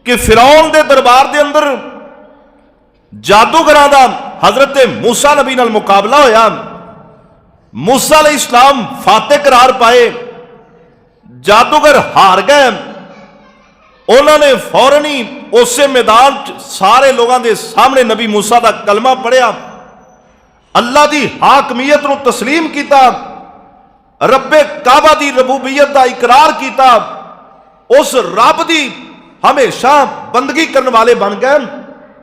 कि फिरौन दे दरबार दे अंदर जादूगरां दा हजरत मूसा नबी नाल मुकाबला होया। मूसा अलैहिस्सलाम फाते करार पाए, जादूगर हार गए। उन्होंने फौरन ही उस मैदान सारे लोगों के सामने नबी मूसा का कलमा पढ़िया, अल्लाह की हाकमीयत को तस्लीम किया, रब्बे काबा की रबूबियत का इकरार किया, उस रब की हमेशा बंदगी करने वाले बन गए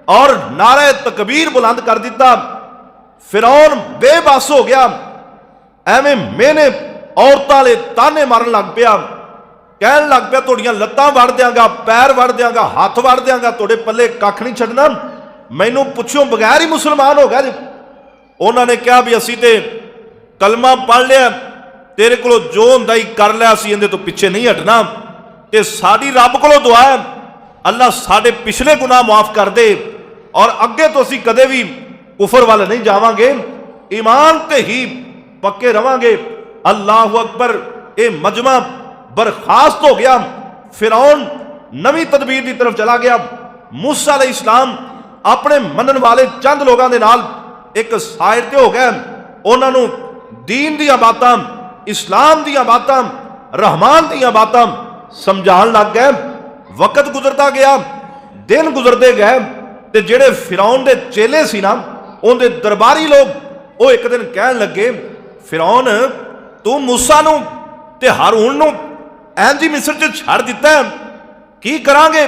और नारे तकबीर बुलंद कर दिता। फिरौन बेबस हो गया, एवें मैंने औरतों वाले ताने मारन लग पिया, कहन लग पिया तुहाड़ियां लत्तां वड़ दियांगा, पैर वड़ दियांगा, हाथ वड़ दियांगा, तुहाडे पल्ले कख नहीं छड्डना, मैनू पुछो बगैर ही मुसलमान हो गया जी। उन्होंने कहा भी असी ते कलमा पढ़ लिया, तेरे को जो हुंदा ही कर लिया, असी इहदे तो पिछे नहीं हटना, ते साडी रब कोलों दुआ है अल्लाह साडे पिछले गुनाह माफ कर दे और अगे तो असी कदे भी कुफर वाल नहीं जावांगे, ईमान ते ही पक्के रवांगे। अल्लाह अकबर। ये मजमा बरखास्त हो गया। फिरौन नवी तदबीर की तरफ चला गया। मूसा अलैहिस्सलाम अपने मनन वाले चंद लोगों के नाल एक साइड ते हो गए। उन्होंने दीन दियां बातां, इस्लाम दियां बातां, रहमान दियां बातां समझाण लग गए। वक्त गुजरता गया, दिन गुजरते गए, ते जेड़े फिरौन दे चेले सी ना, उनके दरबारी लोग वो एक दिन कहन लगे, फिरौन तू मूसा नूं ते हारून नूं इंज ही मिस्र च छड़ दिता है, की करांगे?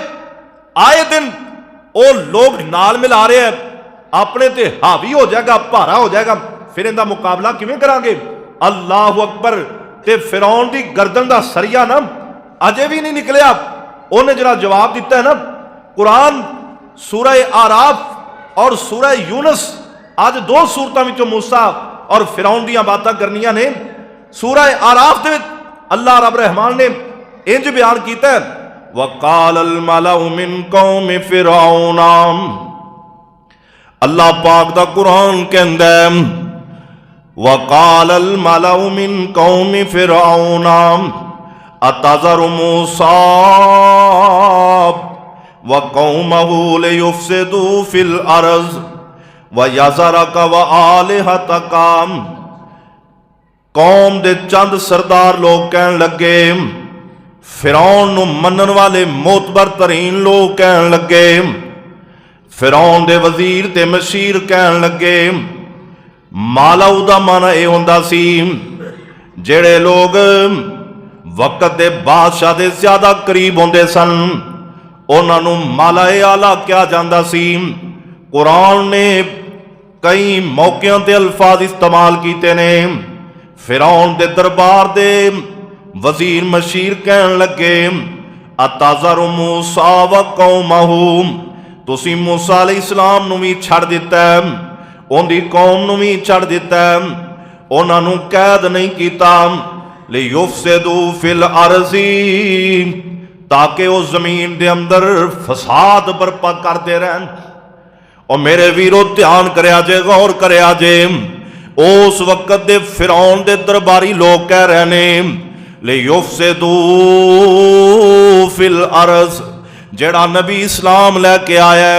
आए दिन वो लोग नाल मिला रहे हैं, अपने ते हावी हो जाएगा, भारा हो जाएगा, फिर इनका मुकाबला किवें करांगे? अल्लाह अकबर। ते फिरौन की गर्दन का सरिया ना अजे भी नहीं निकलिया। उन्हें जरा जवाब दिता है ना, कुरान सूरह आराफ और सूरह यूनुस, आज दो सूरतों में मूसा और फिरौन दी बातें करनियां ने। सूरह आराफ दे अल्लाह रब रहमान ने इंज बयान किया, वकाल अल मलाउ मिन कौम फिरौन। अल्लाह पाक दा कुरान कहंदा है, वकाल अल मलाउ मिन कौम फिरौन अतज़रु मूसा व कौमहु लियुफ़्सिदू फिल अर्ज़ व यज़रक व आलिहतक। कौम दे चंद सरदार लोग कहन लगे, फिरौन नूं मनन वाले मोतबर तरीन लोग कहन लगे, फिरौन दे वजीर ते मशीर कहन लगे। मालाऊ दा माना यह हुंदा सी जेड़े लोग वक्त दे बादशाह दे ज्यादा करीब होंदे सन, उन्हां नूं मालाए आला कहा जांदा सी। कुरान ने कई मौकियां ते अल्फाज इस्तेमाल कीते ने। फिरौन दे दरबार दे वजीर मशीर कहन लगे, अतज़रु मूसा व कौमहु, तुसी मूसा अलैहिस्सलाम नूं भी छड़ दिता, उनकी कौम नूं भी छड़ दिता, उन्हां नूं कैद नहीं कीता, लियुफ़्सिदू फिल अर्ज़ी, ताकि वो जमीन दे अंदर फसाद बरपा करते रहन। और मेरे वीरो ध्यान करया जे, गौर करया जे, उस वक्त दे फिरौन दे दरबारी लोग कह रहे ने, लियुफ़्सिदू फिल अर्ज़, जेड़ा नबी इस्लाम लैके आया,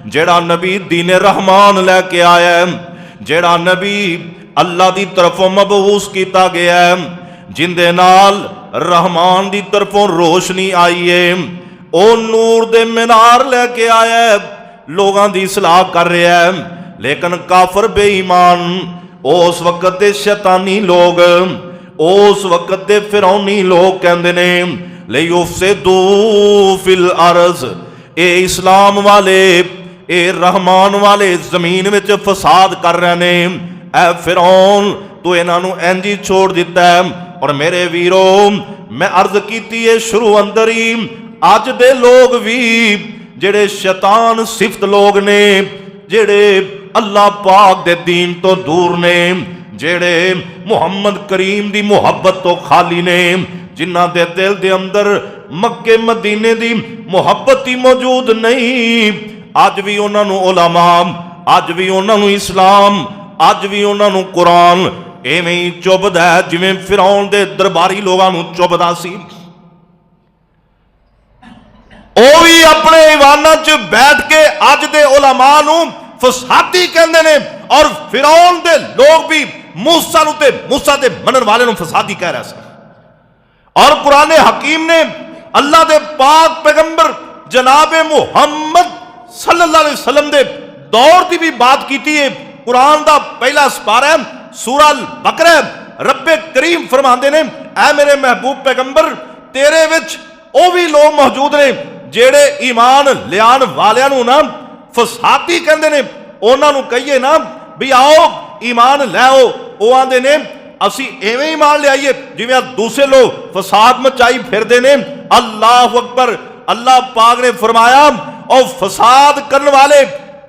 जेड़ा नबी दीन रहमान लैके आया, जेड़ा नबी अल्लाह की तरफों मबऊस किया गया, जिंदे नाल रहमान की तरफों रोशनी आई है, ओ नूर दे मीनार लैके आया, लोगों की सलाह कर रहा है। लेकिन काफर बेईमान, उस वक्त दे शैतानी लोग, उस वक्त दे फिरौनी लोग कहंदे ने, लियुफ़्सिदू फिल अर्ज़, ए इस्लाम वाले, ए रहमान वाले जमीन विच फसाद कर रहे ने। ऐ फिरौन तू इन्हां नूं इंज ही छोड़ दिता है। और मेरे वीरो, मैं अर्ज की है शुरू अंदर ही, अज दे लोग भी जेड़े शैतान सिफत लोग ने, जेड़े अल्लाह पाक दे दीन तो दूर ने, जेड़े मुहम्मद करीम दी मुहब्बत तो खाली ने, जिन्हां दे दिल दे अंदर मक्के मदीने दी मुहब्बत ही मौजूद नहीं, अज भी उन्हां नूं उलमा, अज भी उन्हां नूं इस्लाम, अज भी उन्हां नूं कुरान इवें ही चुभदा है जिवें फिरौन दे दरबारी लोगों नूं चुभदा सी। वो भी अपने ईवानां च बैठ के अज दे उलमा नूं फसादी कहंदे ने और फिरौन दे लोग भी मूसा नूं ते मूसा दे मनन वाले नूं फसादी कह रहे सन। और कुरान हकीम ने अल्लाह दे पाक पैगंबर जनाबे मुहम्मद सल्लल्लाहु अलैहि वसल्लम दे दौर की भी बात की है। कुरान का पहला सपारा है सूरा अल बकरा, रब्बे करीम फरमाते ने ऐ मेरे महबूब पैगंबर तेरे विच ओ भी लोग मौजूद ने जेड़े ईमान लियान वालियां नूं ना फसादी कहंदे ने। उन्हां नूं कहिए ना भी आओ ईमान लैओ, वो आंदे ने असी एवें ईमान लियाइए जिवें दूसरे लोग फसाद मचाई फिरदे ने। अल्लाह अकबर। अल्लाह पाक ने फरमाया और फसाद करने वाले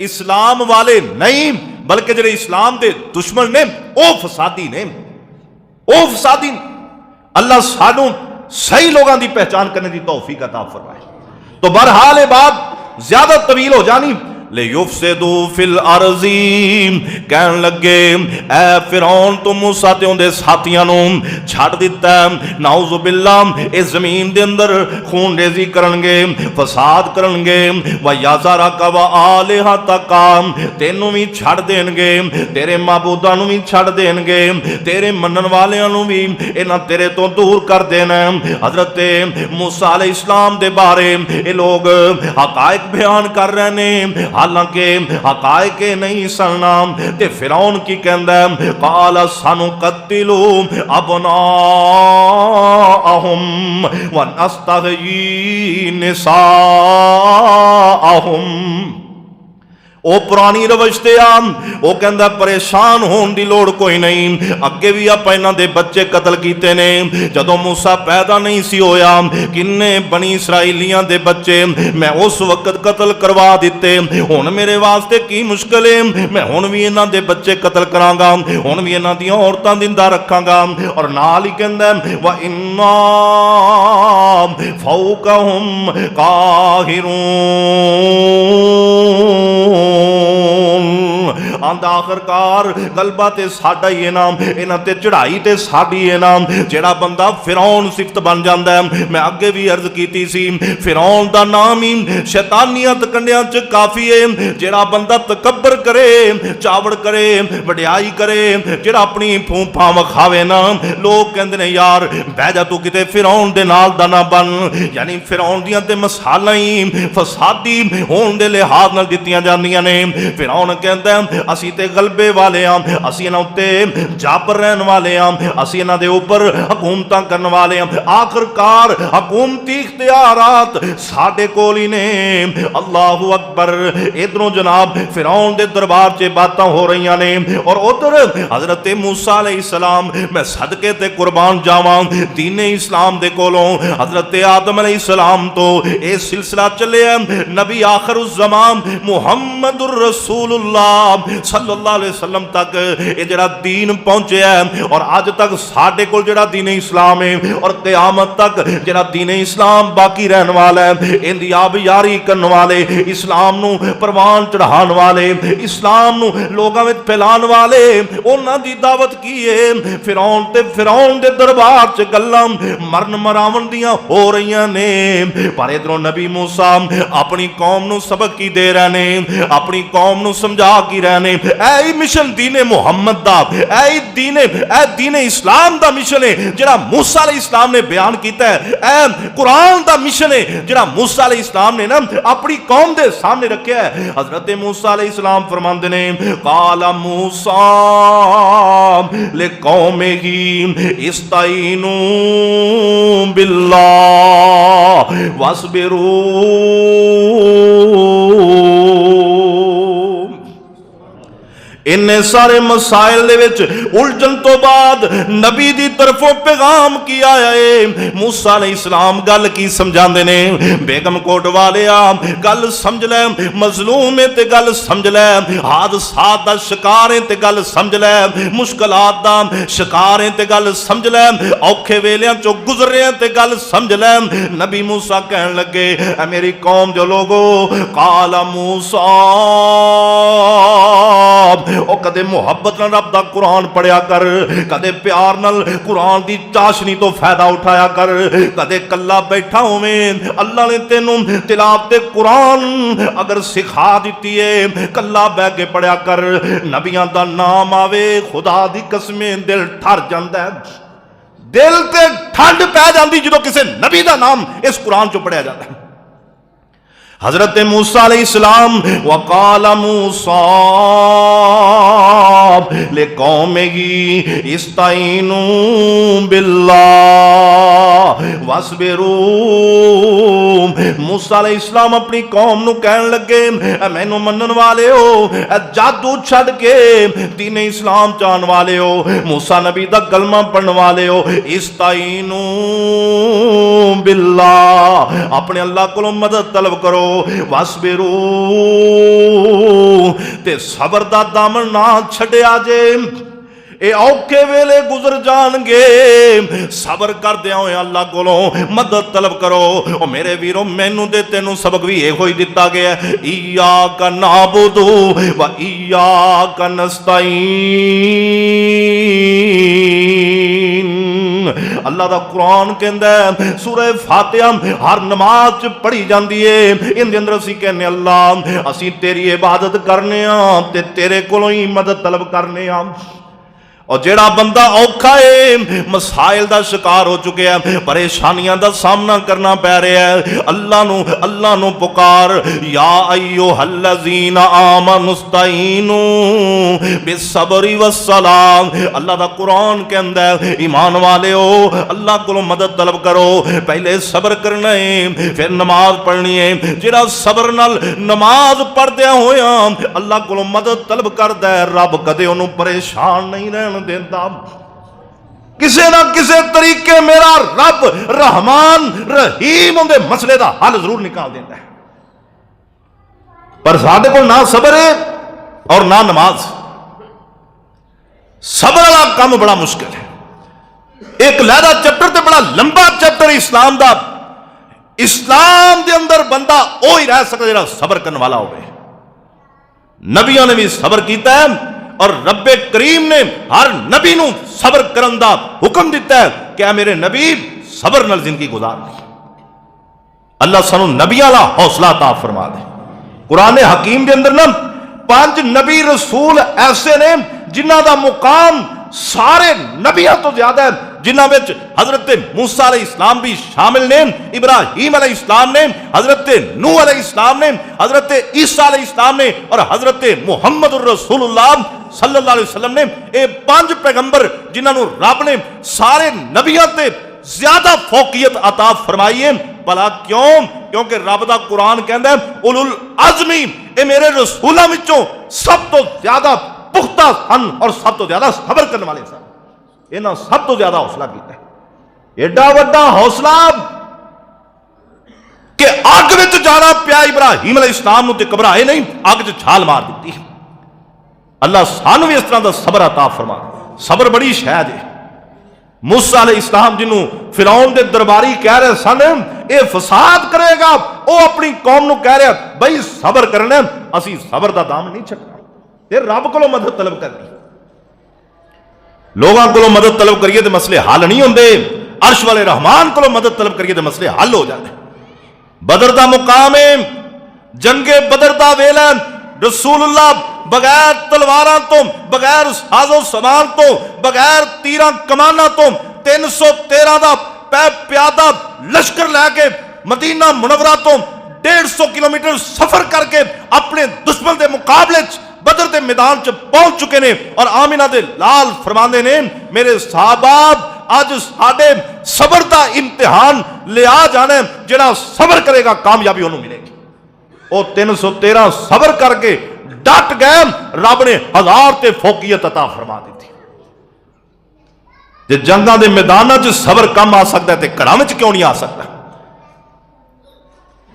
इस्लाम वाले नहीं बल्कि जेडे इस्लाम के दुश्मन ने वो फसादी ने, वो फसादी। अल्लाह सानू सही लोगों की पहचान करने की तौफीक अता फरमाए। तो बहरहाल ये बात ज्यादा तवील हो जानी। ले युफसिदू फिल अर्ज़ी कहन लगे ऐ फिरौन तो मूसा ते उहदे साथियां नूं छड्ड दिता, नाउज़ु बिल्लाह इस जमीन दे अंदर खून रेजी करनगे, फसाद करनगे। व याज़रका व आलिहतका तेनू भी छड्ड देणगे, तेरे माबूदां नूं भी छड्ड देणगे, तेरे मनन वालियां नूं भी इन्हां तेरे तो दूर कर देना। हज़रत मूसा अलैहिस्सलाम दे बारे ये लोग हकायक बयान कर रहे ने, हालांकि हकायक नहीं सुनना। ते फिरौन की कहंदा काल सानू कत्तिलू अबनाअहुम व नस्तहयी निसाअहुम। ओ पुरानी रवश ते आ, वो कहंदा परेशान होने की लोड़ कोई नहीं। अगे भी आप इन्हां दे बच्चे कतल कीते ने जदों मूसा पैदा नहीं सी होया। किन्ने बनी इसराइलियां दे बच्चे मैं उस वक्त कतल करवा दिते। हुण मेरे वास्ते की मुश्किल है, मैं हुण भी इन्हां दे बच्चे कतल करांगा, हुण भी इन्हां दियां औरतां जिंदा रखांगा। और नाल ही कहंदा व इन्ना फौकहुम काहिरून। आंदा आखिरकार गलबा ते साडा ही है ना, इन्हां ते चढ़ाई ते साडी है ना। जेड़ा बंदा फिरौन सिफत बन जांदा है, मैं अगे भी अर्ज कीती सी फिरौन दा नाम ही शैतानियत कंडियां च काफी है। जेड़ा बंदा तकब्बर करे, चावड़ करे, वड्याई करे, जेड़ा अपनी फूफा विखावे ना, लोग कहंदे ने यार बह जा तू किते फिरौन दे नाल दा ना बन। यानी फिरौन दियां ते मसालां ही फसादी होण दे लिहाज नाल दित्तियां जांदियां ने। फिरौन कहंदा असी ते गलबे वाले हां, असी इन्हां उत्ते जाबर रहन वाले हां, असी इन्हां दे उपर हुकूमतां करन वाले हां। आखिरकार हुकूमती इख्तियारात साडे कोल ही ने। अल्लाहु अकबर। इधरों जनाब फिरौन दे दरबार च बातां हो रही ने और उधर हजरत मूसा अलैहिस्सलाम मैं सदके ते कुर्बान जावां दीने इस्लाम दे कोलों हजरत आदम अलैहिस्सलाम तो यह सिलसिला चले नबी आखिरुज़ ज़मान मुहम्मदुर रसूलुल्लाह सल्लल्लाहु अलैहि वसल्लम तक ये जड़ा दीन पहुंचे है। और अज तक साडे कोल जड़ा दीन इस्लाम है और क़यामत तक जड़ा दीन इस्लाम बाकी रहने वाला है। इनकी आबयारी करने वाले, इस्लाम नू परवान चढ़ाने वाले, इस्लाम नू लोगों में फैलाने वाले, उन्हां दी दावत की है। फिरौन ते फिरौन दे दरबार च गल्लां मरन मरावन दियां हो रही ने। पर इधरों नबी मूसा अपनी कौम नू सबक की दे रहे ने, अपनी कौम नू समझा की रहे ने। ऐ मिशन दीने मुहम्मद दा, ऐ दीने इस्लाम दा मिशन है जिहड़ा मूसा अलैहिस्सलाम ने बयान किया है। ऐ कुरान दा मिशन है जिहड़ा मूसा अलैहिस्सलाम ने ना अपनी कौम दे सामने रखा है। हजरत मूसा अलैहिस्सलाम फरमांदे ने काला मूसा ले कौमिही इस्ताईनू बिल्लाह वस्बिरू। इन्ने सारे मसाइल दे विच उलझन तो बाद नबी दी तरफों पैगाम की आया है। मूसा अलैहिस्सलाम गल की समझांदे ने बेगम कोट वालिया गल समझ लै, मजलूम है ते गल समझ लै, हादसात दा शिकार है ते गल समझ लै, मुश्किलात दा शिकार है ते गल समझ लै, औखे वेलियां चो गुजरे ते गल समझ लै। नबी मूसा कहन लगे मेरी कौम जो लोगो काला मूसा ओ कदे मुहब्बत नाल रब दा कुरान पढ़िया कर, कदे प्यार नाल कुरान दी चाशनी तो फायदा उठाया कर। कदे कल्ला बैठा होवें, अल्लाह ने तेनू तिलावत कुरान अगर सिखा दी है, कल्ला बह के पढ़िया कर। नबियां दा नाम आवे, खुदा दी कसमें दिल ठर जांदा है, दिल ते ठंड पै जाती जो किसी नबी का नाम इस कुरान चो पढ़िया जाता है। हजरत मूसा अलैहिस्सलाम, वकाला मूसा ले कौमिही इस्ताईनू बिल्लाह वस्बिरू। मूसा अलैहिस्सलाम अपनी कौम नू कहन लगे, मैनू मनन वाले हो, जादू छड़ के दीन इस्लाम चाहन वाले हो, मूसा नबी दा कलमा पढ़न वाले हो, इस्ताईनू बिल्लाह, अपने अल्लाह को मदद तलब करो, वस्बिरू, ते सबर दा दामन ना छड्या जे। ए औखे वेले गुजर जाणगे, सबर करदे होए अल्लाह कोलों मदद तलब करो। ओ मेरे वीरो, मैनू ते तेनू सबक भी इहो ही दिता गया, इय्याका नाबुदु व इय्याका नस्तईन। अल्लाह दा कुरान कहंदा है, सूरह फातिहा हर नमाज च पढ़ी जाती है, इहदे अंदर असीं कहने अल्लाह असीं तेरी इबादत करने ते तेरे कोलों ही मदद तलब करने। और जेड़ा बंदा औखा है, मसाइल का शिकार हो चुके हैं, परेशानियां का सामना करना पै रहा है, अल्लाह नू पुकार, या अय्युहल्लज़ीना आमनुस्तईनू बिस्सब्रि वस्सलाम। अल्लाह दा कुरान कहंदा है, ईमान वाले हो, अल्लाह को मदद तलब करो, पहले सबर करना है फिर नमाज पढ़नी है। जेड़ा सबर नाल नमाज पढ़दे होया अल्लाह को मदद तलब करदा है, रब कदे ओनू परेशान नहीं रहन देता। किसे ना किसे तरीके मेरा रब रहमान रहीम उनके मसले का हल जरूर निकाल देता है। पर साडे कोल ना सबर है और ना नमाज। सबर वाला काम बड़ा मुश्किल है। एक लहदा चैप्टर ते बड़ा लंबा चैप्टर इस्लाम दा। इस्लाम दे अंदर बंदा ओ ही रह सकता जिहड़ा सबर करने वाला होवे। नबियों ने भी सबर किया है और रब्बे करीम ने हर नबी नू सबर करन दा हुक्म दिता है। क्या मेरे नबी सबर नाल जिंदगी गुजार। अल्लाह सानू नबियां दा हौसला अता फरमा दे। कुरान हकीम के अंदर ना 5 नबी रसूल ऐसे ने जिन्हां दा मुकाम सारे नबियां तो ज्यादा है, जिन्हां विच हजरत मूसा अलैहिस्सलाम भी शामिल ने, इब्राहीम अलैहिस्सलाम ने, हजरत नूह अलैहिस्सलाम ने, हजरत ईसा अलैहिस्सलाम ने और हजरत मुहम्मदुर रसूलुल्लाह सल्लल्लाहु अलैहि वसल्लम ने। ये 5 पैगंबर जिन्हां नू रब ने सारे नबियां ते ज्यादा फौकियत अता फरमाई है। भला क्यों? क्योंकि रब दा कुरान कहंदा है, उलुल अज़मी, ये मेरे रसूलां विचों सब तो ज्यादा पुख्ता सन और सब तो ज्यादा सबर करने वाले सन। इन्हां सब तो ज्यादा हौसला किया। एडा वड्डा हौसला कि अग विच जाना पिया इब्राहीम अलैहिस्सलाम नूं ते घबराए नहीं, अग च छाल मार दी। अल्लाह सानू भी इस तरह का सबर अता फरमा। सबर बड़ी शैद है। मूसा अलैहिस्सलाम जिन्हों फिरौन दे दरबारी कह रहे सन ये फसाद करेगा, वो अपनी कौम नूं कह रहा भाई सबर करना, असीं सबर दा दाम नहीं छड्डना ते रब कोलों मदद तलब करनी। लोगों को मदद तलब करिए तो मसले हल नहीं होंदे, अर्श वाले रहमान को मदद तलब करिए तो मसले हल हो जाते। बदर दा मुकाम है, जंगे बदर दा वेला, रसूलुल्लाह बगैर तलवारां तो, बगैर साजो समान तो, बगैर तीरां कमाना तो 313 दा पै प्यादा लश्कर लैके मदीना मुनव्वरा तो 150 किलोमीटर सफर करके अपने दुश्मन के मुकाबले बदर के मैदान च पहुंच चुके ने। और आमिना दे लाल फरमांदे ने, मेरे साहबाब अज साडे सबर का इम्तिहान लिया जाना, जिहड़ा सबर करेगा कामयाबी उन्होंने मिलेगी। वो 313 सबर करके डट गए, रब ने 1000 ते फौकियत अता फरमा दी। जे जंगां दे मैदानां च सबर कम आ सकता है तो घरां विच क्यों नहीं आ सकता।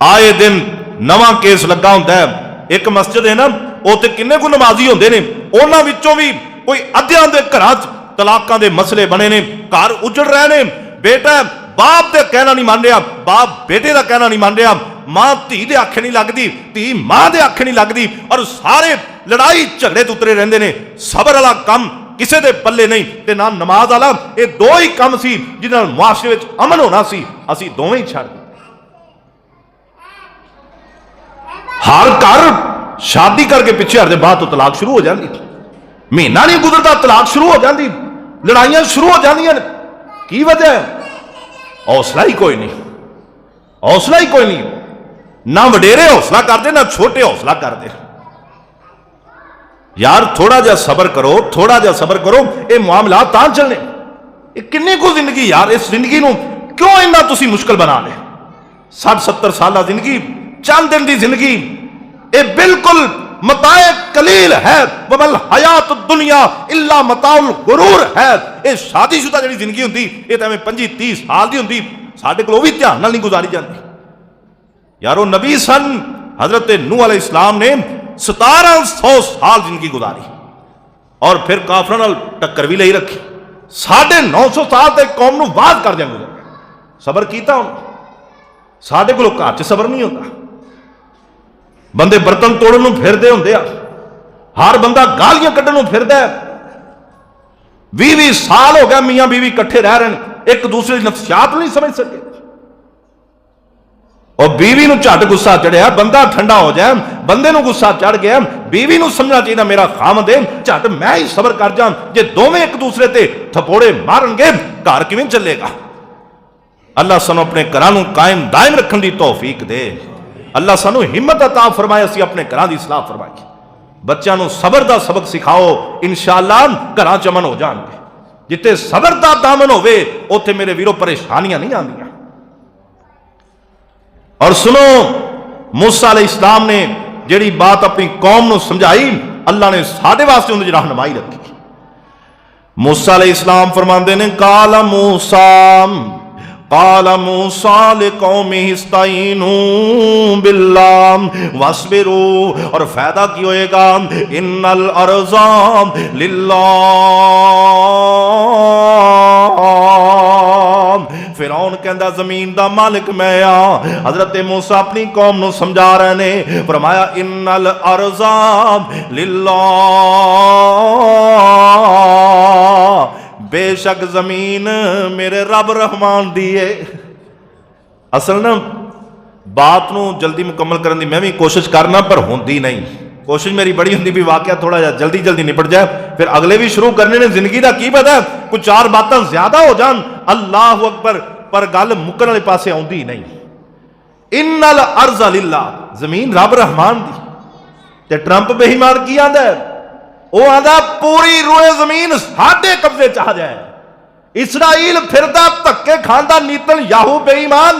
आए दिन नवां केस लगा हुंदा है। एक मस्जिद है ना, उत्ते किन्ने को नमाजी होंदे ने, उन्हां विचों भी कोई अद्धियां दे घरां च तलाकां दे मसले बने ने, घर उजड़ रहे ने। बेटा बाप दे कहना नहीं मान रहा, बाप बेटे का कहना नहीं मान रहा, मां धी दे आखे नहीं लगती, धी मां दे आखे नहीं लगती, और सारे लड़ाई झगड़े तो उतरे रहंदे ने। सबर वाला काम किसी दे पल्ले नहीं, ते ना नमाज वाला। ये दो ही काम सी जिन्हां नाल मुआशरे विच अमन होना सी, असीं दोवें ही छड्ड दित्ते। हर घर शादी करके पिछे हटते बाद तो तलाक शुरू हो जाती, महीना नहीं गुजरता तलाक शुरू हो जाती, लड़ाइयां शुरू हो जांदियां। की वजह है? हौसला ही कोई नहीं, हौसला ही कोई नहीं। ना वडेरे हौसला करते, ना छोटे हौसला करते। यार थोड़ा जा सबर करो, थोड़ा जा सबर करो, ये मामला तां चलने। किन्नी को जिंदगी यार, इस जिंदगी नूं क्यों इन्ना तुसीं मुश्किल बना ले? 60-70 साल जिंदगी, चंद दिन की जिंदगी, ये बिल्कुल मताए कलील है। वबल हयात दुनिया इल्ला मताउल गुरूर है। ये शादीशुदा जी जिंदगी होंगी, ये तो 25-30 साल की होंगी, साढ़े को भी ध्यान नहीं गुजारी जाती। यारो नबी सन हजरत नूह अलैहिस्सलाम ने 1700 साल जिंदगी गुजारी, और फिर काफिरां नाल टक्कर भी ले रखी। 950 साल तक कौम नूं वाद कर देंगे, सबर किया। साढ़े को घर च सबर नहीं होता। बंदे बर्तन तोड़न नूं फिरदे हुंदे आ, हर बंदा गालियां कड्ढण नूं फिरदा है। 20-20 साल हो गया मियां बीवी इकट्ठे रह रहे हैं, एक दूसरे की नफ्सियात नहीं समझ सके। और बीवी नूं झट गुस्सा चढ़िया, बंदा ठंडा हो जाए, बंदे नूं गुस्सा चढ़ गया, बीवी नूं समझना चाहिए मेरा खामद है, झट मैं ही सबर कर जा। जे दोवें एक दूसरे ते थपोड़े मारनगे घर किवें चलेगा? अल्लाह सानू अपने घरां नूं कायम दायम रखने की तौफीक दे। अल्लाह सानू हिम्मत अता फरमाए, असीं अपने घरां दी इस्लाह फरमाईए। बच्चों नूं सबर दा सबक सिखाओ, इंशाअल्लाह घरां च अमन हो जाणगे। जिथे सबर दा दामन होवे उत्थे मेरे वीरो परेशानियां नहीं आंदियां। और सुनो, मूसा अलैहिस्सलाम ने जिहड़ी बात अपनी कौम नूं समझाई, अल्लाह ने साडे वास्ते उहदी रहनुमाई रखी। मूसा अलैहिस्सलाम फरमांदे ने, काला मूसा लिकौमिही इस्तईनू बिल्लाह वस्बिरू, और फायदा की होएगा, इन्नल अर्ज़ा लिल्लाह। फिरौन कहंदा जमीन दा मालिक मैं आ। हजरत मूसा अपनी कौम नूं समझा रहे ने, फरमाया इन्नल अर्ज़ा लिल्लाह, बेशक जमीन मेरे रब रहमान दी है। असल ना बात नूं जल्दी मुकम्मल करने की मैं भी कोशिश करना, पर होंदी नहीं। कोशिश मेरी बड़ी होंदी भी वाकया थोड़ा जा जल्दी जल्दी निपट जाए, फिर अगले भी शुरू करने ने। जिंदगी का की पता, कुछ 4 बातें ज्यादा हो जान, अल्लाह अकबर, पर गल मुकन वाले पासे आउंदी नहीं। इन्नल अर्ज़ लिल्लाह, जमीन रब रहमान दी। ते ट्रंप बेईमान की आंदा है? वो आंदा पूरी रोए जमीन साडे कब्जे च आ जाए। इसराइल फिरदा धक्के खांदा, नीतन याहू बेईमान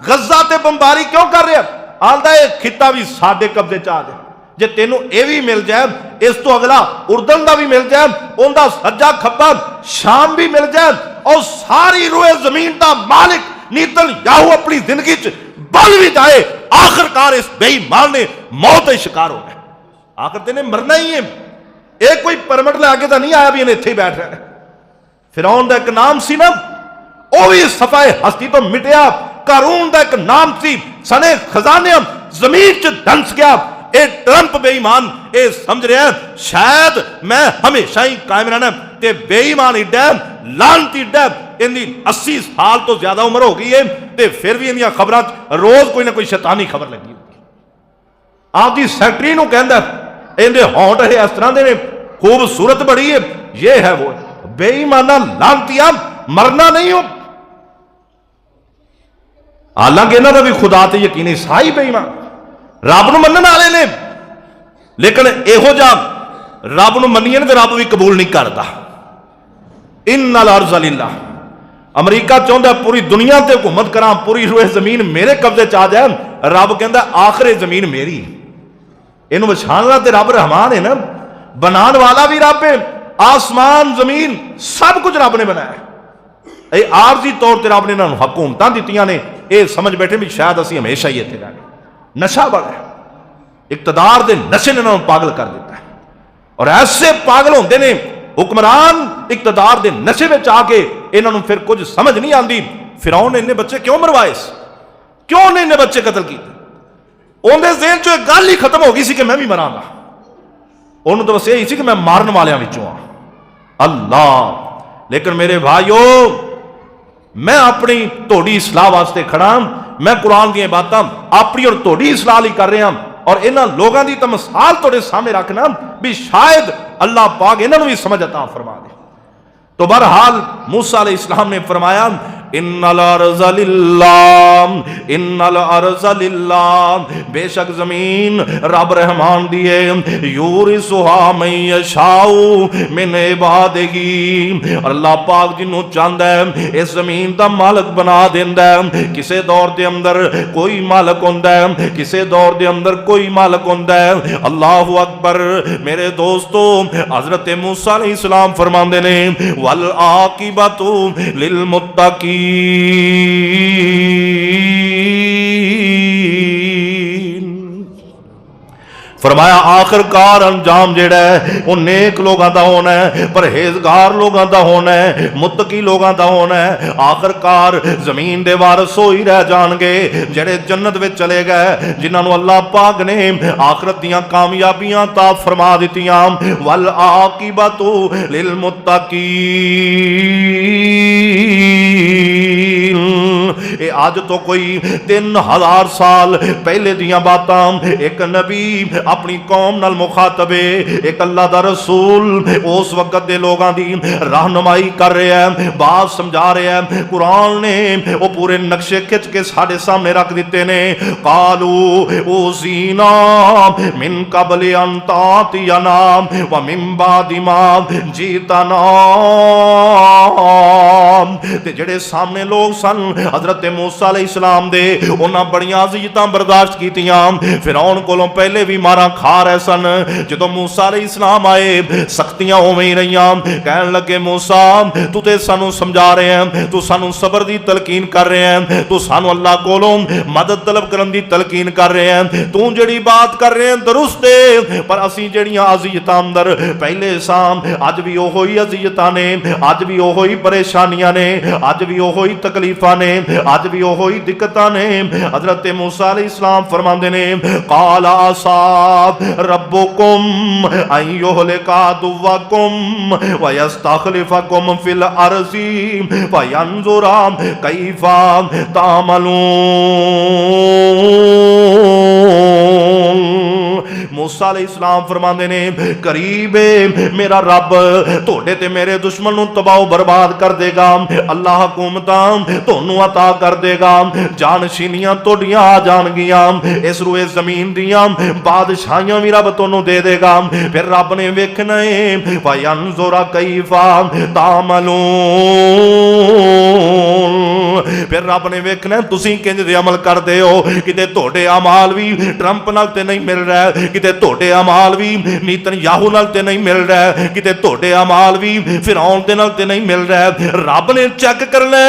गजा ते बंबारी क्यों कर रहा? आंदा ये खिता भी साडे कब्जे च आ जाए। जे तेनों ये भी मिल जाए, इस तो अगला उर्दन का भी मिल जाए, उनका सज्जा खब्बा शाम भी मिल जाए, और सारी रोए जमीन का मालिक नीतन याहू अपनी जिंदगी च बल भी जाए, आखिरकार इस बेईमान ने मौत का शिकार हो गया। आखिर तेने मरना ही है। एक कोई परमिट लैके तो नहीं आया भी इन्हें इत्थे ही बैठ रहा है। फिरौन का एक नाम सी ना, वह भी सफाए हस्ती तो मिटिया। कारून का एक नाम सी, सने खजाने जमीन च धंस गया। ये ट्रंप बेईमान ये समझ रहा है शायद मैं हमेशा ही कायम रहना, ते बेईमान इड्डा लानती इड्डा, इनकी 80 साल तो ज्यादा उम्र हो गई है, ते फिर भी इन्दियां खबरां रोज कोई ना कोई शैतानी खबर लगी होगी। आपकी सैकटरी नूं कहंदा इहदे होंठ इस तरह के ने, खूबसूरत बड़ी है, ये है वो। बेईमाना लानतियां मरना नहीं हो। हालांकि इन्हां दा भी खुदा ते यकीन है, साई बेईमान रब नूं मनण वाले ने, लेकिन इहो जिहा रब नूं मन्नीए ते रब भी कबूल नहीं करता। इन्नल अर्ज़ लिल्लाह, अमरीका चाहता पूरी दुनिया ते हुकूमत करा, पूरी रोए जमीन मेरे कब्जे च आ जाए। रब कहता आखिर जमीन मेरी। इनू पछाण वाला ते रब रहमान है ना, बनाने वाला भी रब है। आसमान जमीन सब कुछ रब ने बनाया। ये आरजी तौर पर रब ने इन्होंने हुकूमतां दित्तियां ने, ये समझ बैठे भी शायद असीं हमेशा ही इत्थे रहना। नशा बड़ा है, इकतदार के नशे ने इन्होंने पागल कर दिता है, और ऐसे पागल होंदे ने हुक्मरान इकतदार के नशे में आके, इन्होंने फिर कुछ समझ नहीं आती। फिरौन ने इन्ने बच्चे क्यों मरवाए, क्यों ने इन्ने बच्चे कतल किए? ਉਹਦੇ ਜ਼ਿਹਨ ਚੋਂ एक गल ही खत्म हो गई सी कि मैं भी मरांगा। ਉਹਨੂੰ ਤਾਂ ਬਸ ਇਹੀ ਸੀ ਕਿ ਮੈਂ ਮਾਰਨ ਵਾਲਿਆਂ ਵਿੱਚੋਂ ਆ। अल्लाह लेकिन मेरे भाइयों मैं अपनी तोड़ी इसलाह वास्ते खड़ा, मैं कुरान दी बातां अपनी और तोड़ी इसलाह ही कर रहा और इन्हां लोगों की तो मिसाल तुहाडे सामने रखना भी शायद अल्लाह पाक इन्हां नूं भी समझ अता फरमा दे। तो बहरहाल मूसा अलैहिस्सलाम ने फरमाया इन्नल अर्ज़ लिल्लाह, इन्नल अर्ज़ लिल्लाह, बेशक जमीन रब रहमान दी है, यूरिसुहा मन यशाउ मिन इबादिही, अल्लाह पाक जिन्हों चाहता है इस जमीन का मालक बना देंदा है। किसी दौर के अंदर कोई मालक होंदा है, किसी दौर के अंदर कोई मालक होंदा है। अल्लाहु अकबर। मेरे दोस्तों हजरत मूसा अलैहिस्सलाम फरमांदे ने वल आकिबतु लिल मुत्तकी, फरमाया आखिरकार अंजाम जेड़ा है वो नेक लोगों का होना है, परहेजगार लोगों का होना है, मुत्तकी लोगों का होना है। आखिरकार जमीन दे वारस हो ही रह जाएंगे जेड़े जन्नत में चले गए, जिन्होंने अल्लाह पाक ने आखिरत दियां कामयाबियां ता फरमा दित्तियां। वल आकिबतु लिल मुत्तकीन। ये आज तो कोई 3000 साल पहले दियां बातां। एक नबी अपनी कौम नाल मुखातबे, एक अल्लाह दा रसूल उस वक्त दे लोगां दी रहनुमाई कर रहा है, बात समझा रहा है। कुरान ने वो पूरे नक्शे खिंच के साढ़े सामने रख दिते ने। कालू उज़ीना मिन कबल अन तातियना व मिन बादि मा जीतना। ते जेड़े सामने लोग सन हजरत मूसा अलैहिस्सलाम दे, उन्हां बड़ियां अज़ियतां बर्दाश्त कीतियां, फिरौन कोलों पहले भी मारा खा रहे सन। जो मूसा अलैहिस्सलाम आए सख्तियां उवें ही रहियां। कहन लगे मूसा तू ते सानू समझा रहे हैं, तू सानू सबर दी तलकीन कर रहे हैं, तू सानू अल्लाह कोलों मदद तलब करन दी तलकीन कर रहे हैं। तू जिहड़ी बात कर रहे हैं दुरुस्त है, पर असीं जिहड़ियां अज़ियतां अंदर पहले सां अज भी ओहो ही अज़ियतां ने, अज भी ओहो ही परेशानियां ने, अज भी ओहो ही तकलीफां ने, अज भी ओहो ही दिक्कतां ने। हजरत मूसा अलैहिस्सलाम फरमांदे ने काला रब्बुकुम अय्युहलिका दुव्वकुम व यस्तखलिफकुम फिल अर्ज़ि फयंजुरा कैफा तामलून। मूसा अलैहिस्सलाम फरमांदे ने करीब मेरा रब तोड़े ते मेरे दुश्मन नूं तबाह बर्बाद कर देगा, अल्लाह हुकूमतां तोनू अता कर देगा, जानशीनियां तोड़ियां आ जाणगियां, इस रूए जमीन दियां बादशाहियां भी रब तोनू दे देगा। फिर रब ने वेखना है फयंजुरा कैफा तामलून। फिर रब ने वेखना तुसीं किंज दे अमल करदे हो। किते तोड़े अमाल भी ट्रंप नाल ते नहीं मिल रहा है, किते तोड़े अमाल भी नेतन्याहू नाल ते नहीं मिल रहा है, किते तोड़े अमाल भी फिरौन दे नाल ते नहीं मिल रहा है। रब ने चेक करना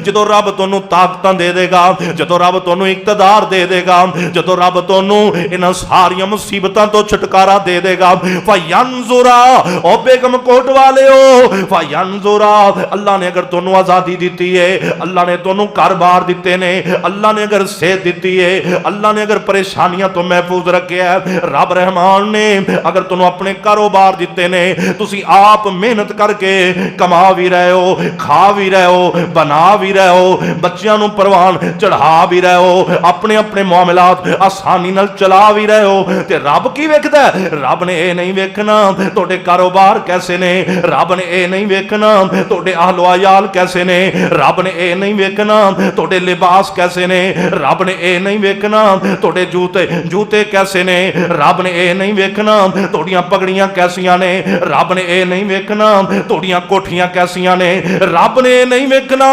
जदों रब तोनू ताकतां दे देगा, जदों रब तोनू इकतदार दे देगा, जदों रब तोनू इन्हां सारियां मुसीबतां तो छुटकारा दे देगा। फयंजुरा ओ बेगम कोट वाले हो, फयंजुरा अल्लाह ने अगर तोनू आजादी दी है, अल्लाह ने तोनू घर बार दिते ने, अल्लाह ने अगर सेहत दी है, अल्लाह ने अगर परेशानियां तो महफूज रखे है, रब रहमान ने अगर तुम अपने कारोबार दिते ने, तुसी आप मेहनत करके कमा भी रहे हो, खा भी रहे हो, बना भी रहे हो, बच्चों नूं परवान चढ़ा भी रहे हो, अपने अपने मामलात आसानी नाल चला भी रहे हो। ते रब की वेखदा है? रब ने यह नहीं वेखना तुहाडे कारोबार कैसे ने, रब ने यह नहीं वेखना तुहाडे अहलो अयाल कैसे ने, रब ने यह नहीं वेखना तुहाडे लिबास कैसे ने, रब ने यह नहीं वेखना तुहाडे जूते जूते कैसे ने, रब ने यह नहीं वेखना तुहाडियां पगड़ियां कैसियां ने, रब ने यह नहीं वेखना तुहाडियां कोठियां कैसियां ने, रब ने यह नहीं वेखना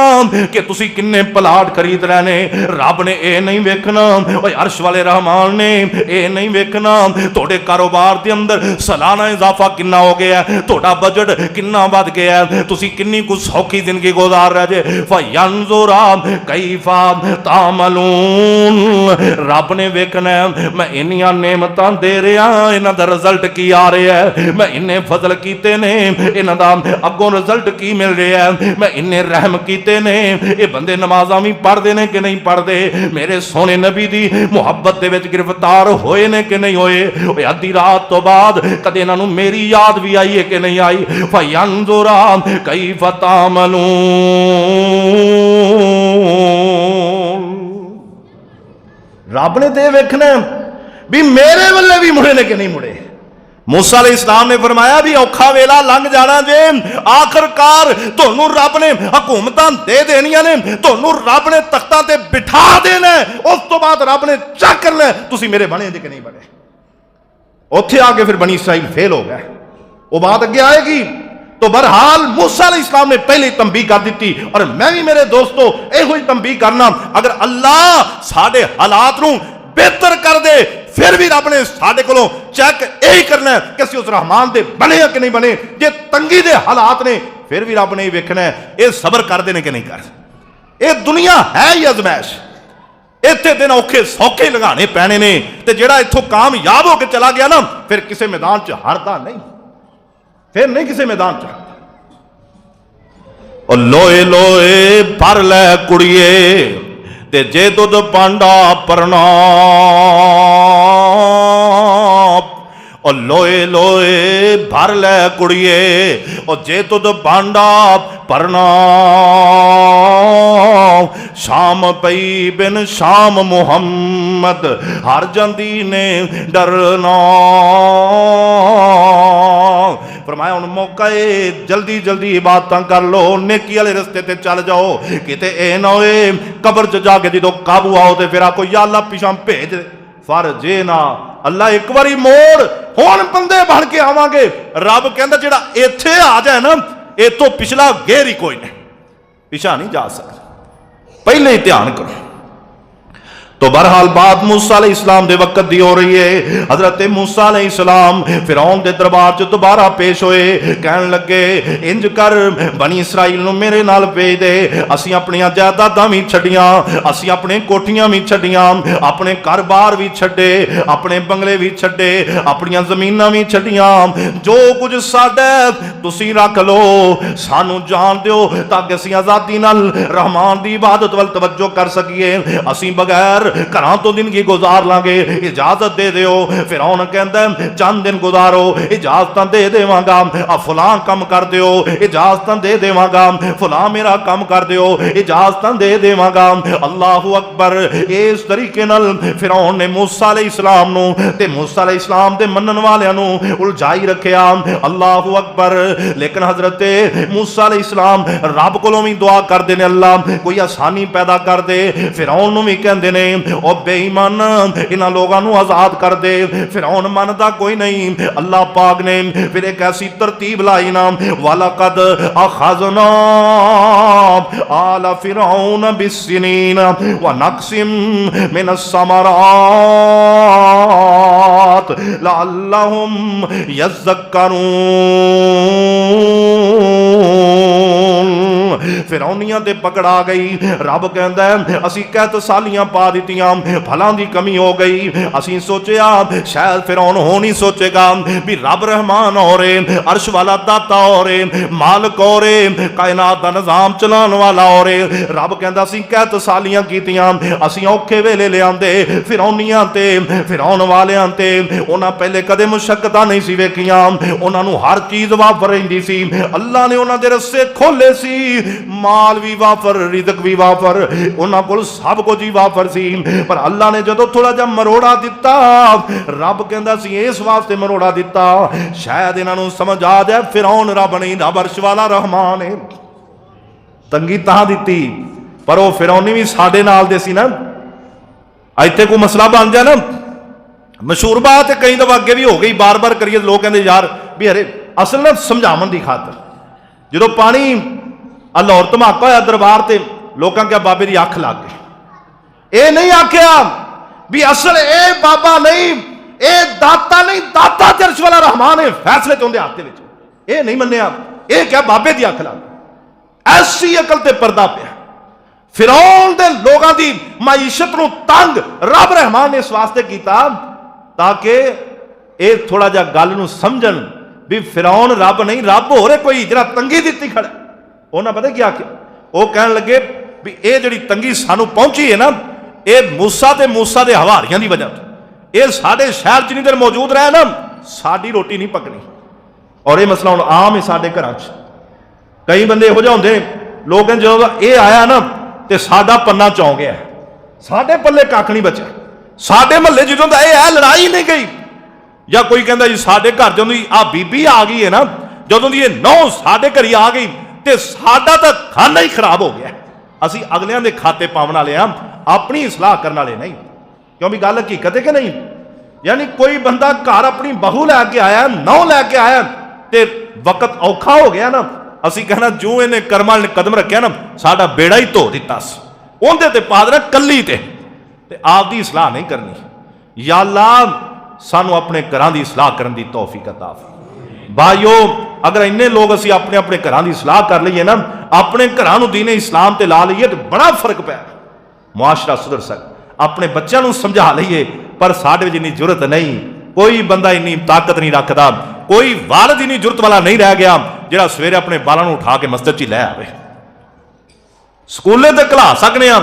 कि तुसी किन्ने प्लाट खरीद रहे ने, रब ने यह नहीं वेखना ओए अर्श वाले रहमान ने यह नहीं वेखना तुहाडे कारोबार दे अंदर सालाना इजाफा किन्ना हो गया है, तुहाडा बजट किन्ना वध गया है, तुसी किन्नी कुछ सौखी जिंदगी गुजार रहे जे। फयंजुरा कैफा तामलून। रब ने वेखना मैं इन्नियां नेमतां दे दे रहा, इन्हां दा रिजल्ट की आ रहा है, मैं इन्ने फजल कीते ने, इन्हां दा अगों रिजल्ट की मिल रहा है, मैं इन्ने रहम कीते ने, ये बंदे नमाज़ां भी पढ़ते ने कि नहीं पढ़ते, मेरे सोने नबी दी मुहब्बत दे विच गिरफ्तार होए ने कि नहीं होए, अद्धी रात तो बाद कदे इन्हां नूं मेरी याद भी आई है कि नहीं आई। फयंजुरा कैफ तामलून, रब ने तो वेखना भी मेरे वाले भी मुड़े ने कि नहीं मुड़े। मूसा अलैहिस्सलाम ने फरमाया भी औखा वेला लंघ जाना जे, आखिरकार तुहानू रब ने हुकूमतां दे देनियां ने, तुहानू रब ने तख्तां ते बिठा देना, उस तो बाद रब ने चेक करना तुसीं मेरे बने जे कि नहीं बने। उत्थे आके फिर बनी इसराइल फेल हो गया, वो बात अगे आएगी। तो बहरहाल मूसा अलैहिस्सलाम ने पहले ही तंबीह कर दी, और मैं भी मेरे दोस्तों यही तंबीह करना, अगर अल्लाह साडे हालात नूं बेहतर कर दे फिर भी रब ने साडे कोलों चेक यही करना है कि असीं उस रहमान दे बने कि नहीं बने। जे तंगी दे हालात ने फिर भी रब ने ही वेखना है ये सबर करते हैं कि नहीं कर। ये दुनिया है ही अजमैश, इत्थे दिन औखे सौखे लगाने पैने ने, ते जेड़ा इत्थों कामयाब होकर चला गया ना फिर किसी मैदान च हारदा नहीं, फिर नहीं किसी मैदान च। और लोए लोए भर लै कुड़िए ते जे दुध पांडा परना, और लोए लोए भर लै कुड़िए और जे तुद पांडा परना, शाम पई बिन शाम मुहम्मद हर जंदी ने डरना। फरमाया हुण मौका है, जल्दी जल्दी इबादतां कर लो, नेकी वाले रस्ते ते चल जाओ, किते ए ना होए कबर च जाके जो काबू आओ तो फिर आखो या अल्लाह पिछां भेज फर जे ना अल्लाह एक बारी मोड़, हुण बंदे बन के आवांगे। रब कहंदा जेड़ा इत्थे आ जाए ना ए तो पिछला गेर ही कोई नहीं, पिछा नहीं जा सकता, पहले ही ध्यान करो। तो बहरहाल बात मूसा अलैहिस्सलाम दे वक्त दी हो रही है। हजरत मूसा अलैहिस्सलाम फिरौन दे दरबार च दोबारा पेश होए, कहन लगे इंज कर बनी इसराइल नूं मेरे नाल भेज दे, असीं अपनियां जायदादां भी छड्डियां, असीं अपने कोठियां भी छड्डियां, अपने घर बार भी छड्डे, अपने बंगले भी छड्डे, अपनियां जमीनां भी छड्डियां, जो कुछ साडा तुसीं रख लो, सानू जान दिओ ताकि असीं आज़ादी नाल रहमान दी इबादत वल तवज्जो कर सकीए, असीं बगैर घरां तो जिंदगी गुजार लांगे, इजाजत दे दिओ। फिरौन कहंदा चंद दिन गुजारो, इजाजत दे देवांगा, आ फलां कम कर दिओ, इजाजत दे देवांगा, फलां मेरा कम कर दिओ, इजाजत दे देवांगा। अल्लाहु अकबर। इस तरीके नाल फिरौन ने मूसा अलैहिस्सलाम नूं ते मूसा अलैहिस्सलाम दे मनन वालियां नूं उलझाई रखिया। अल्लाहु अकबर। लेकिन हजरत मूसा अलैहिस्सलाम रब कोलों भी दुआ करदे ने, अल्लाह कोई आसानी पैदा कर दे। फिरौन नूं भी कहंदे ने ओ बेईमान इन्हां लोगां नूं आजाद कर दे। फिरौन मनदा कोई नहीं। अल्लाह पाक ने फिर एक ऐसी तरतीब लाई ना, वलकद अखज़ना आला फिरौन बिस्सिनीन व नक्सिम मिनस समरात लअल्लहुम यज़क्करून। फिरौनियां ते पकड़ा गई। रब कहंदा है असीं कहत सालियां पा दित्तियां, फलां दी कमी हो गई। असीं सोचिया शायद फिरौन हो नहीं सोचेगा भी रब रहमान हो रे, अर्श वाला दाता हो रे, मालिक हो रे, कायनात दा निजाम चलाउण वाला हो रे। रब कहंदा असीं कहत सालियां कीतियां, असीं औखे वेले लिआंदे फिरौनियां ते फिरौन वालियां ते। उन्हां पहले कदे मुशक्कतां नहीं सी वेखियां, उन्हां नूं हर चीज वाफर रहिंदी सी। अल्लाह ने उन्हां दे रस्से खोले सी, माल भी वाफर, रिज़्क भी वाफर, उन्हां कोल सब कुछ ही वाफर सी। पर अल्लाह ने जदों थोड़ा जिहा मरोड़ा दिता, रब कहंदा सी इस वास्ते मरोड़ा दिता शायद इन्हां नूं समझ आ जाए फिरौन रब नहीं, रब अर्श वाला रहमान है। तंगी तां दिती, पर वो फिरौनी भी साडे नाल दे सी ना। इत्थे कोई मसला बन जाए ना, मशहूर बात कई दफा अगे भी हो गई, बार बार करिए, लोग कहते यार भी अरे असल ना समझावन की खातर जो पानी लाहौर धमाका होया दरबार से लोगों क्या बाबे की अख लग गई। ये नहीं आख्या भी असल ए बाबा नहीं, ए दाता नहीं, दाता अर्श वाला रहमान है, फैसले तो उनके हाथ में। ये नहीं मन्निया, ये क्या बाबे की अख लग। ऐसी अकल ते पर्दा पिया। फिरौन दे लोगों की माईशत नूं तंग रब रहमान ने इस वास्ते किया ताकि ये थोड़ा जा गल नूं समझण भी फिरौन रब नहीं, रब हो रहे कोई जरा तंगी दित्ती खड़ा। उन्हें पता क्या आख्या, वो कहन लगे भी ये जिहड़ी तंगी सानू पहुंची है ना, ये मूसा ते मूसा दे हवारियां की वजह तो। ये साडे शहर जिन्नी देर मौजूद रहे ना, साडी रोटी नहीं पकनी। और ये मसला हुण आम है साडे घरां च। कई बंदे इहो जिहे हुंदे लोग जो ये आया ना तो साडा पन्ना चौं गया, साडे पल्ले कख नहीं बचा। साडे महल्ले जदों दा ये लड़ाई नहीं गई, या कोई कहता जी साडे घर जदों दी आ बीबी आ गई है ना, जदों दी ये नौ साडे घर आ गई तो साडा तो खाना ही खराब हो गया। असी अगलियां दे खाते पावन वाले हां, अपनी सलाह करने वाले नहीं। क्योंकि गल हकीकत है कि नहीं। यानी कोई बंदा घर अपनी बहू लैके आया, नौ लैके आया तो वक्त औखा हो गया ना, असी कहना जो इन्हें कर्मां ने कदम रखा ना, साडा बेड़ा ही धो दिता, उहदे ते पा देना कली ते आपदी सलाह नहीं करनी। या अल्लाह सानू अपने घरां दी सलाह करने की तौफीक अता फरमा। भाइयो अगर इन्ने लोग असी अपने अपने घरां दी सलाह कर लीए ना, अपने घरां नूं दीन इस्लाम ते ला लीए तो बड़ा फर्क पै, मुआशरा सुधर सकता। अपने बच्चों नूं समझा लीए, पर साडे विच इन्नी जुरत नहीं। कोई बंदा इन्नी ताकत नहीं रखता, कोई वालिद इन्नी जुरत वाला नहीं रह गया जिहड़ा सवेरे अपने बालां नूं उठा के मस्जिद च लै आवे। स्कूले ते घला सकने आ,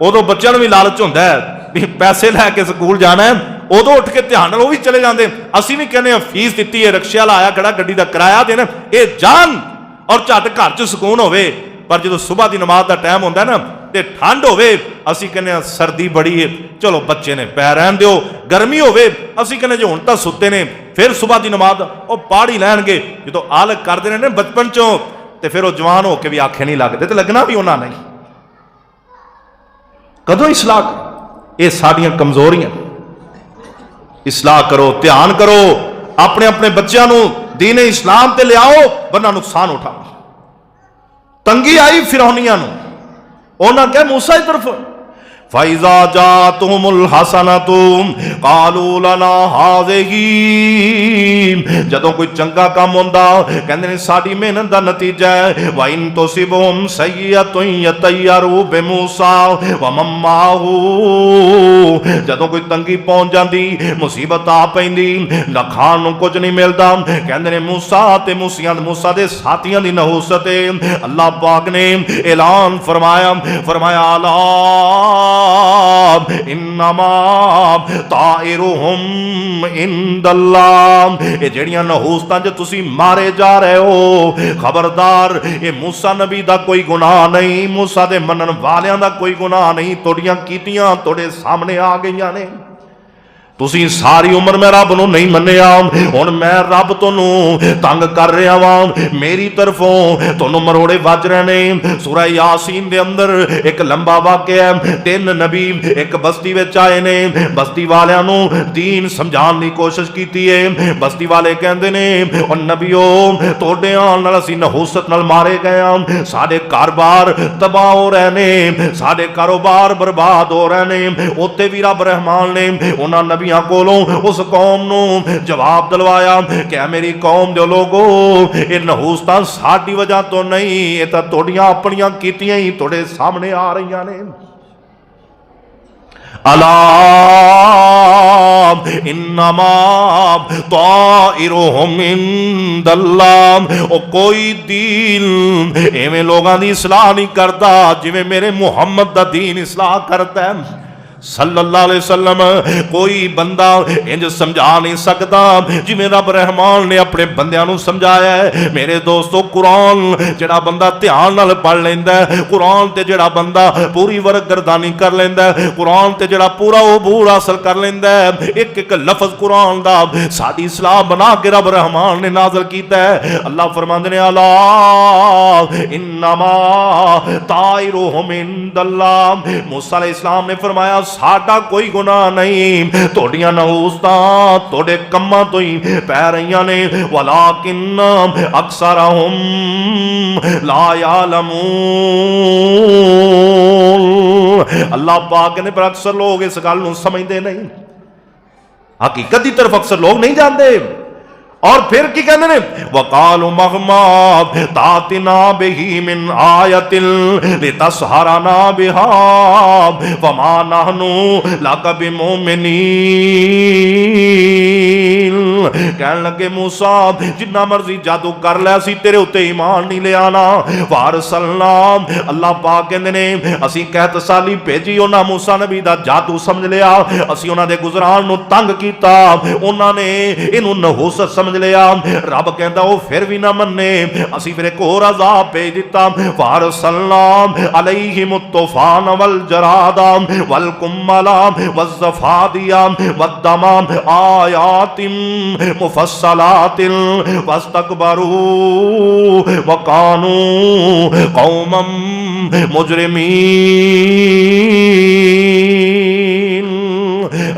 उदों बच्चों नूं भी लालच हुंदा है भी पैसे लैके स्कूल जाना है, उदों उठ के ध्यान नाल वो भी चले जाते। असीं भी कहने फीस दित्ती है, रिक्शे वाला आया खड़ा, गड्डी का किराया देना, ये जान और झट घर च सुकून होवे। पर जो सुबह की नमाज का टाइम होंदा ना तो ठंड होवे, असीं कहने सर्दी बड़ी है, चलो बच्चे ने पै रहन दिओ। गर्मी होवे, असीं कहने जो हुण तां सुत्ते ने, फिर सुबह की नमाज वो पढ़ ही लैणगे। जो आलग करते हैं बचपन चों तो फिर वो जवान होकर भी आखे नहीं लगते, तो लगना भी उन्हां नहीं। कदों इसलाह करो, ये साडियां कमजोरियां। इसलाह करो, ध्यान करो, अपने अपने बच्चों को दीन इस्लाम ते लियाओ, वरना नुकसान उठाओ। तंगी आई फिरौनियां नूं, उन्हां कहा मूसा की तरफ फैज़ा जातुहुमुल हसनतुम कालू लना हाज़िही। जदों कोई चंगा काम होंदा कहंदे ने साडी मेहनत दा नतीजा है। व इन तुसिबहुम सय्यतुन यतय्यरू बिमूसा व मम माहू। जदों कोई तंगी पहुंच जाती, मुसीबत आ पैंदी, ना खाण नूं कुछ नहीं मिलदा, कहंदे ने मूसा ते मूसा दे साथियां दी नहूसत है। अल्लाह पाक ने ऐलान फरमाया अल्लाह इन्नमा ताइरुहुम इंदल्लाह। ये जड़ियां नहूसतां जो तुसी मारे जा रहे हो, खबरदार ये मूसा नबी दा कोई गुनाह नहीं, मूसा दे मनन वालियां दा कोई गुनाह नहीं, तुहाडियां कीतियां तुहाडे सामने आ गईयां ने। तुसी सारी उम्र मैं रब नूं नहीं मन्निया, हुण मैं रब तोनूं तंग कर रहा वां, मेरी तरफों तोनूं मरोड़े वज रहे ने। सूरह यासीन दे अंदर एक लंबा वाकया है, 3 नबी एक बस्ती विच आए ने, बस्ती वालियां नूं दीन समझाउण दी कोशिश कीती है। बस्ती वाले कहंदे ने ओ नबीओ तुहाडे आउण नाल असीं नहूसत नाल मारे गए हां, साडे घर-बार तबाह हो रहे ने, साडे कारोबार बर्बाद हो रहे ने। उत्ते भी रब रहमान ने उन्हां नबी कोलों उस कौम नूं जवाब दिलवाया, क्या मेरी कौम दे लोगो ये नहूसतां साडी वजह तो नहीं, ये तां तुहाडियां अपनियां कीतियां ही तुहाडे सामने आ रहीआं ने। अला इन्नमा ताइरुहुम इंदल्लाह। ओ कोई दीन एवें लोगां दी इस्लाह नहीं करदा जिवें मेरे मुहम्मद दा दीन इस्लाह करदा है सल्लल्लाहु अलैहि वसल्लम। कोई बंदा इंज समझा नहीं सकता जिवें रब रहमान ने अपने बंदियां नूं समझाया है। मेरे दोस्तों कुरान जिहड़ा बंदा ध्यान नाल पढ़ लैंदा है, कुरान ते जिहड़ा बंदा पूरी वरगरदानी कर लैंदा है, कुरान ते जिहड़ा पूरा अबूर हासिल कर लैंदा है, एक एक लफ्ज कुरान दा साडी सलाह बना के रब रहमान ने नाज़िल कीता है। अल्लाह फरमांदे ने अला इन्नमा ताइरुहुम इंदल्लाह। मूसा अलैहिस्सलाम ने फरमाया साडा कोई गुनाह नहीं, तुहाडियां नहूसतां तुहाडे कम्मां तो ही पै रहीआं ने। वलाकिन अक्सरहुम ला यालमून। अल्लाह पाक ने पर अक्सर लोग इस गल नूं समझदे नहीं, हकीकत की तरफ अक्सर लोग नहीं जानते। और फिर की कहते ने वकालु मगमा तातिना बिही मिन आयतिल लितसहरना बिहा वमा नहनु लक बिमुमिनीन। कहन लगे मूसा जिन्ना मर्जी जादू कर लिया सी तेरे उत्ते ईमान नहीं लिया ना। वार सलाम अल्लाह पाक कहंदे ने असीं कहत साली भेजी उन्हां मूसा नबी दा जादू समझ लिया, असीं उन्हां दे गुजरान नूं तंग कीता, उन्होंने इनू नहुसत समझ लिया। रब कहता वो फिर भी ना मन्ने, असी फिर एक होर अजाब भेज दिता। फारसलनाम अलैहिम तूफान वल जरादा वल कुम्मला वज़्ज़फ़ादिया वद्दमा आयातिम मुफस्सलातिन वस्तकबरू वकानू कौमम मुजरिमीन।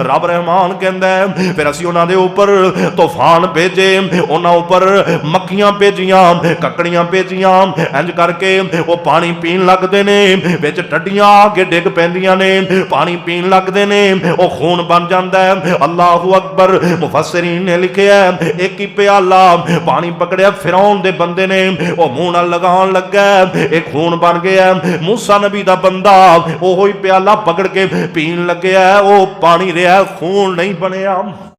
रब रहमान कहंदा है फिर असीं उन्हां दे उपर तूफान भेजे, उन्हां उपर मक्खियां भेजियां, ककड़ियां भेजियां, इंज करके वो पानी पीन लगदे ने, विच टड्डियां आके डिग पैंदियां ने, पानी पीन लगदे ने, वो खून बन जांदा है। अल्लाहू अकबर। मुफस्सिरीन ने लिखिया एक ही प्याला पानी पकड़िया फिरौन दे बंदे ने, वो मुंह नाल लगान लगा, एक खून बन गया। मूसा नबी दा बंदा ओही प्याला पकड़ के पीन लग्या, वो पानी रहा खून नहीं बनया।